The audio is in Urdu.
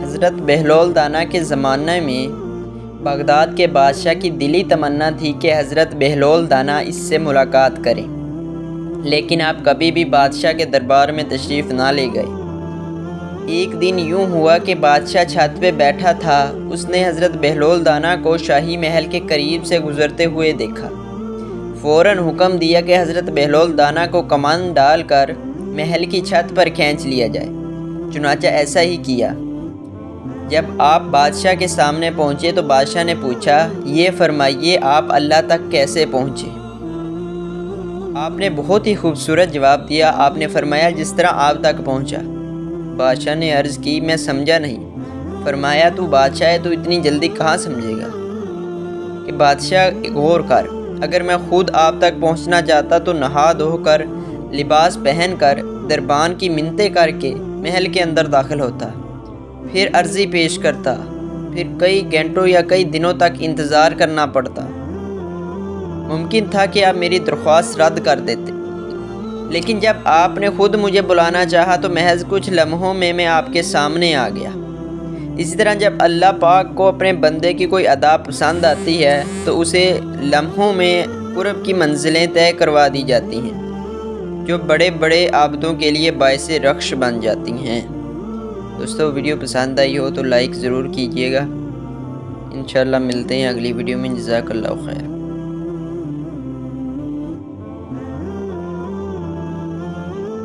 حضرت بہلول دانا کے زمانے میں بغداد کے بادشاہ کی دلی تمنا تھی کہ حضرت بہلول دانا اس سے ملاقات کریں، لیکن آپ کبھی بھی بادشاہ کے دربار میں تشریف نہ لے گئے۔ ایک دن یوں ہوا کہ بادشاہ چھت پہ بیٹھا تھا، اس نے حضرت بہلول دانا کو شاہی محل کے قریب سے گزرتے ہوئے دیکھا۔ فوراً حکم دیا کہ حضرت بہلول دانا کو کمان ڈال کر محل کی چھت پر کھینچ لیا جائے۔ چنانچہ ایسا ہی کیا۔ جب آپ بادشاہ کے سامنے پہنچے تو بادشاہ نے پوچھا، یہ فرمائیے آپ اللہ تک کیسے پہنچے؟ آپ نے بہت ہی خوبصورت جواب دیا۔ آپ نے فرمایا، جس طرح آپ تک پہنچا۔ بادشاہ نے عرض کی، میں سمجھا نہیں۔ فرمایا، تو بادشاہ ہے، تو اتنی جلدی کہاں سمجھے گا؟ کہ بادشاہ غور کر، اگر میں خود آپ تک پہنچنا چاہتا تو نہا دھو کر، لباس پہن کر، دربان کی منتیں کر کے محل کے اندر داخل ہوتا، پھر عرضی پیش کرتا، پھر کئی گھنٹوں یا کئی دنوں تک انتظار کرنا پڑتا۔ ممکن تھا کہ آپ میری درخواست رد کر دیتے، لیکن جب آپ نے خود مجھے بلانا چاہا تو محض کچھ لمحوں میں آپ کے سامنے آ گیا۔ اسی طرح جب اللہ پاک کو اپنے بندے کی کوئی ادا پسند آتی ہے تو اسے لمحوں میں قرب کی منزلیں طے کروا دی جاتی ہیں، جو بڑے بڑے عابدوں کے لیے باعث رخش بن جاتی ہیں۔ دوستو، ویڈیو پسند آئی ہو تو لائک ضرور کیجیے گا۔ انشاءاللہ ملتے ہیں اگلی ویڈیو میں۔ جزاک اللہ خیر۔